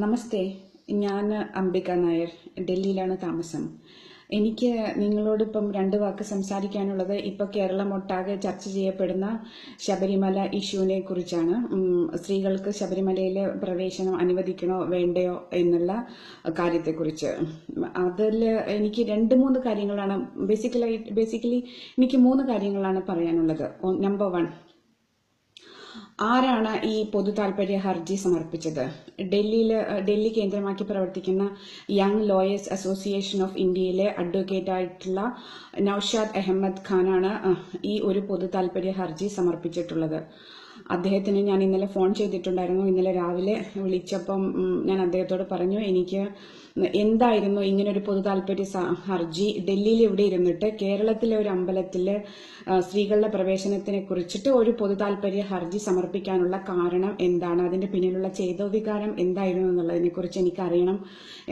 നമസ്തേ, ഞാൻ അംബിക നായർ, ഡൽഹിയിലാണ് താമസം. എനിക്ക് നിങ്ങളോടിപ്പം 2 വാക്ക് സംസാരിക്കാനുള്ളത് ഇപ്പോൾ കേരളം ഒട്ടാകെ ചർച്ച ചെയ്യപ്പെടുന്ന ശബരിമല ഇഷ്യൂവിനെ കുറിച്ചാണ്. സ്ത്രീകൾക്ക് ശബരിമലയിലെ പ്രവേശനം അനുവദിക്കണോ വേണ്ടയോ എന്നുള്ള കാര്യത്തെക്കുറിച്ച്. അതിൽ എനിക്ക് 2-3 കാര്യങ്ങളാണ് ബേസിക്കലി എനിക്ക് 3 കാര്യങ്ങളാണ് പറയാനുള്ളത്. നമ്പർ 1, ആരാണ് ഈ പൊതു താൽപര്യ ഹർജി സമർപ്പിച്ചത്? ഡൽഹി കേന്ദ്രമാക്കി പ്രവർത്തിക്കുന്ന യങ് ലോയേഴ്സ് അസോസിയേഷൻ ഓഫ് ഇന്ത്യയിലെ അഡ്വക്കേറ്റായിട്ടുള്ള നൌഷാദ് അഹമ്മദ് ഖാനാണ് ഈ ഒരു പൊതു താൽപര്യ ഹർജി സമർപ്പിച്ചിട്ടുള്ളത്. അദ്ദേഹത്തിന് ഞാൻ ഇന്നലെ ഫോൺ ചെയ്തിട്ടുണ്ടായിരുന്നു. ഇന്നലെ രാവിലെ വിളിച്ചപ്പം ഞാൻ അദ്ദേഹത്തോട് പറഞ്ഞു, എനിക്ക് എന്തായിരുന്നു ഇങ്ങനൊരു പൊതു താൽപര്യ ഹർജി ഡൽഹിയിൽ ഇവിടെ ഇരുന്നിട്ട് കേരളത്തിലെ ഒരു അമ്പലത്തിൽ സ്ത്രീകളുടെ പ്രവേശനത്തിനെ കുറിച്ചിട്ട് ഒരു പൊതു താൽപര്യ ഹർജി സമർപ്പിക്കാനുള്ള കാരണം എന്താണ്, അതിന്റെ പിന്നിലുള്ള ചേതോവികാരം എന്തായിരുന്നു എന്നുള്ളതിനെ കുറിച്ച് എനിക്കറിയണം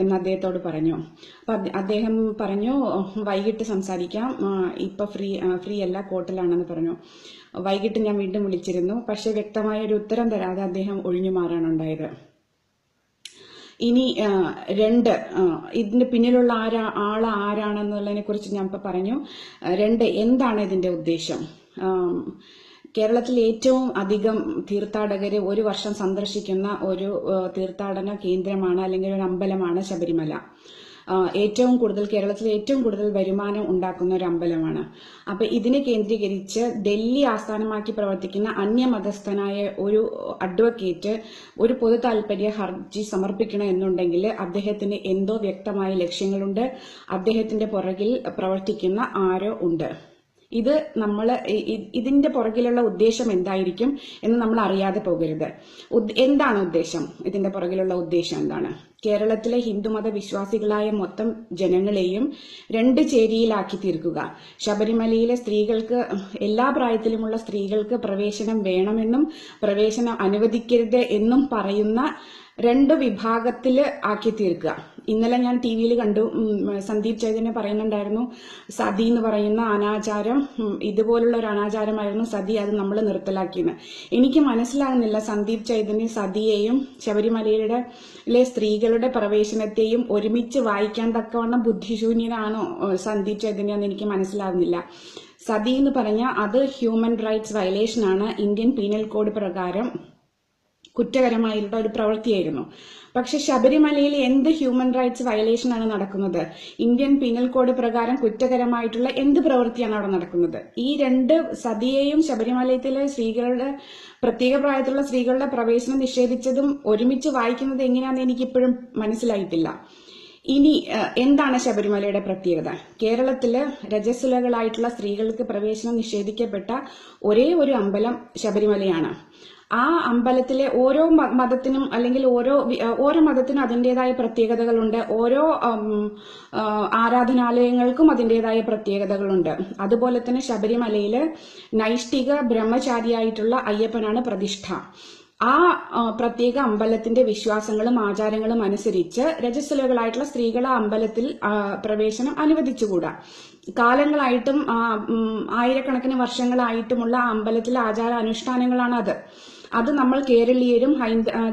എന്ന് അദ്ദേഹത്തോട് പറഞ്ഞു. അപ്പൊ അദ്ദേഹം പറഞ്ഞു, വൈകിട്ട് സംസാരിക്കാം, ഇപ്പൊ ഫ്രീ അല്ല, കോർട്ടിലാണെന്ന് പറഞ്ഞു. വൈകിട്ട് ഞാൻ വീണ്ടും വിളിച്ചിരുന്നു. പക്ഷെ വ്യക്തമായ ഒരു ഉത്തരം തരാതെ അദ്ദേഹം ഒഴിഞ്ഞു മാറാനുണ്ടായത്. ഇനി 2, ഇതിന്റെ പിന്നിലുള്ള ആരാണെന്നുള്ളതിനെ കുറിച്ച് ഞാൻ ഇപ്പൊ പറഞ്ഞു. 2, എന്താണ് ഇതിന്റെ ഉദ്ദേശം? കേരളത്തിൽ ഏറ്റവും അധികം തീർത്ഥാടകര് ഒരു വർഷം സന്ദർശിക്കുന്ന ഒരു തീർത്ഥാടന കേന്ദ്രമാണ്, അല്ലെങ്കിൽ ഒരു അമ്പലമാണ് ശബരിമല. കേരളത്തിൽ ഏറ്റവും കൂടുതൽ വരുമാനം ഉണ്ടാക്കുന്ന ഒരു അമ്പലമാണ്. അപ്പൊ ഇതിനെ കേന്ദ്രീകരിച്ച് ഡൽഹി ആസ്ഥാനമാക്കി പ്രവർത്തിക്കുന്ന അന്യമതസ്ഥനായ ഒരു അഡ്വക്കേറ്റ് ഒരു പൊതു താൽപര്യ ഹർജി സമർപ്പിക്കണം എന്നുണ്ടെങ്കിൽ അദ്ദേഹത്തിന് എന്തോ വ്യക്തമായ ലക്ഷ്യങ്ങളുണ്ട്, അദ്ദേഹത്തിന്റെ പുറകിൽ പ്രവർത്തിക്കുന്ന ആരോ ഉണ്ട്. ഇതിന്റെ പുറകിലുള്ള ഉദ്ദേശം എന്തായിരിക്കും എന്ന് നമ്മൾ അറിയാതെ പോകരുത്. എന്താണ് ഉദ്ദേശം? ഇതിന്റെ പുറകിലുള്ള ഉദ്ദേശം എന്താണ്? കേരളത്തിലെ ഹിന്ദുമത വിശ്വാസികളായ മൊത്തം ജനങ്ങളെയും 2 ചേരിയിലാക്കി തീർക്കുക. ശബരിമലയിലെ സ്ത്രീകൾക്ക്, എല്ലാ പ്രായത്തിലുമുള്ള സ്ത്രീകൾക്ക് പ്രവേശനം വേണമെന്നും പ്രവേശനം അനുവദിക്കരുത് എന്നും പറയുന്ന 2 വിഭാഗത്തില് ആക്കി തീർക്കുക. ഇന്നലെ ഞാൻ ടിവിയിൽ കണ്ടു, സന്ദീപ് ചൈതന്യ പറയുന്നുണ്ടായിരുന്നു, സതി എന്ന് പറയുന്ന അനാചാരം ഇതുപോലുള്ള ഒരു അനാചാരമായിരുന്നു സതി, അത് നമ്മൾ നിർത്തലാക്കിയെന്ന്. എനിക്ക് മനസ്സിലാകുന്നില്ല, സന്ദീപ് ചൈതന്യ സതിയെയും ശബരിമലയുടെ സ്ത്രീകളുടെ പ്രവേശനത്തെയും ഒരുമിച്ച് വായിക്കാൻ തക്കവണ്ണം ബുദ്ധിശൂന്യനാണോ സന്ദീപ് ചൈതന്യ എന്ന് എനിക്ക് മനസ്സിലാകുന്നില്ല. സതി എന്ന് പറഞ്ഞാൽ അത് ഹ്യൂമൻ റൈറ്റ്സ് വയലേഷൻ ആണ്. ഇന്ത്യൻ പീനൽ കോഡ് പ്രകാരം കുറ്റകരമായിട്ടുള്ള ഒരു പ്രവൃത്തിയായിരുന്നു. പക്ഷെ ശബരിമലയിൽ എന്ത് ഹ്യൂമൻ റൈറ്റ്സ് വയലേഷൻ ആണ് നടക്കുന്നത്? ഇന്ത്യൻ പീനൽ കോഡ് പ്രകാരം കുറ്റകരമായിട്ടുള്ള എന്ത് പ്രവൃത്തിയാണ് അവിടെ നടക്കുന്നത്? ഈ 2, സതിയെയും ശബരിമലയിലെ സ്ത്രീകളുടെ, പ്രത്യേക പ്രായത്തിലുള്ള സ്ത്രീകളുടെ പ്രവേശനം നിഷേധിച്ചതും ഒരുമിച്ച് വായിക്കുന്നത് എങ്ങനെയാണെന്ന് എനിക്കിപ്പോഴും മനസ്സിലായിട്ടില്ല. ഇനി എന്താണ് ശബരിമലയുടെ പ്രത്യേകത? കേരളത്തില് രജസ്വലകളായിട്ടുള്ള സ്ത്രീകൾക്ക് പ്രവേശനം നിഷേധിക്കപ്പെട്ട ഒരേ ഒരു അമ്പലം ശബരിമലയാണ്. ആ അമ്പലത്തിലെ ഓരോ മതത്തിനും, അല്ലെങ്കിൽ ഓരോ മതത്തിനും അതിൻ്റെതായ പ്രത്യേകതകളുണ്ട്. ഓരോ ആരാധനാലയങ്ങൾക്കും അതിൻ്റെതായ പ്രത്യേകതകളുണ്ട്. അതുപോലെ തന്നെ ശബരിമലയില് നൈഷ്ഠിക ബ്രഹ്മചാരിയായിട്ടുള്ള അയ്യപ്പനാണ് പ്രതിഷ്ഠ. ആ പ്രത്യേക അമ്പലത്തിന്റെ വിശ്വാസങ്ങളും ആചാരങ്ങളും അനുസരിച്ച് രജസ്വലകളായിട്ടുള്ള സ്ത്രീകൾ ആ അമ്പലത്തിൽ പ്രവേശനം അനുവദിച്ചുകൂടാ. കാലങ്ങളായിട്ടും ആയിരക്കണക്കിന് വർഷങ്ങളായിട്ടുമുള്ള ആ അമ്പലത്തിലെ ആചാര അനുഷ്ഠാനങ്ങളാണ് അത് നമ്മൾ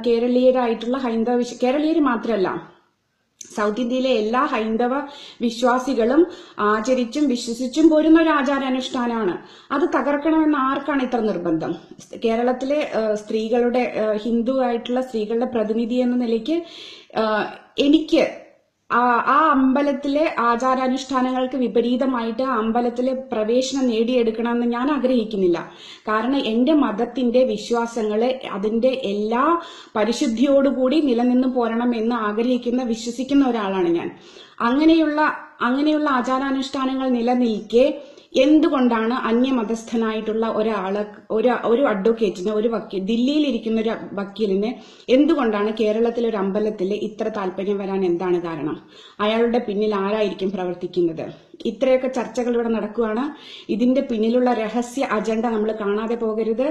കേരളീയരായിട്ടുള്ള കേരളീയർ മാത്രമല്ല, സൗത്ത് ഇന്ത്യയിലെ എല്ലാ ഹൈന്ദവ വിശ്വാസികളും ആചരിച്ചും വിശ്വസിച്ചും പോരുന്ന ഒരു ആചാരാനുഷ്ഠാനമാണ്. അത് തകർക്കണമെന്ന് ആർക്കാണ് ഇത്ര നിർബന്ധം? കേരളത്തിലെ സ്ത്രീകളുടെ, ഹിന്ദു ആയിട്ടുള്ള സ്ത്രീകളുടെ പ്രതിനിധി എന്ന നിലയ്ക്ക് എനിക്ക് ആ അമ്പലത്തിലെ ആചാരാനുഷ്ഠാനങ്ങൾക്ക് വിപരീതമായിട്ട് ആ അമ്പലത്തിലെ പ്രവേശനം നേടിയെടുക്കണമെന്ന് ഞാൻ ആഗ്രഹിക്കുന്നില്ല. കാരണം എന്റെ മതത്തിന്റെ വിശ്വാസങ്ങളെ അതിന്റെ എല്ലാ പരിശുദ്ധിയോടുകൂടി നിലനിന്ന് പോരണം എന്ന് വിശ്വസിക്കുന്ന ഒരാളാണ് ഞാൻ. അങ്ങനെയുള്ള ആചാരാനുഷ്ഠാനങ്ങൾ നിലനിൽക്കെ എന്തുകൊണ്ടാണ് അന്യമതസ്ഥനായിട്ടുള്ള ഒരു അഡ്വക്കേറ്റിന്, ഒരു വക്കീൽ, ദില്ലിയിലിരിക്കുന്ന ഒരു വക്കീലിന് എന്തുകൊണ്ടാണ് കേരളത്തിലെ ഒരു അമ്പലത്തിൽ ഇത്ര താല്പര്യം വരാൻ എന്താണ് കാരണം? അയാളുടെ പിന്നിൽ ആരായിരിക്കും പ്രവർത്തിക്കുന്നത്? ഇത്രയൊക്കെ ചർച്ചകൾ ഇവിടെ നടക്കുകയാണ്. ഇതിന്റെ പിന്നിലുള്ള രഹസ്യ അജണ്ട നമ്മൾ കാണാതെ പോകരുത്.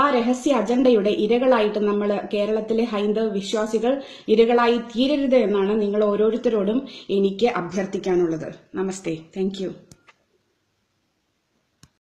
ആ രഹസ്യ അജണ്ടയുടെ ഇരകളായിട്ട് നമ്മൾ, കേരളത്തിലെ ഹൈന്ദവ വിശ്വാസികൾ ഇരകളായി തീരരുത് എന്നാണ് നിങ്ങൾ ഓരോരുത്തരോടും എനിക്ക് അഭ്യർത്ഥിക്കാനുള്ളത്. നമസ്തേ, താങ്ക് യു.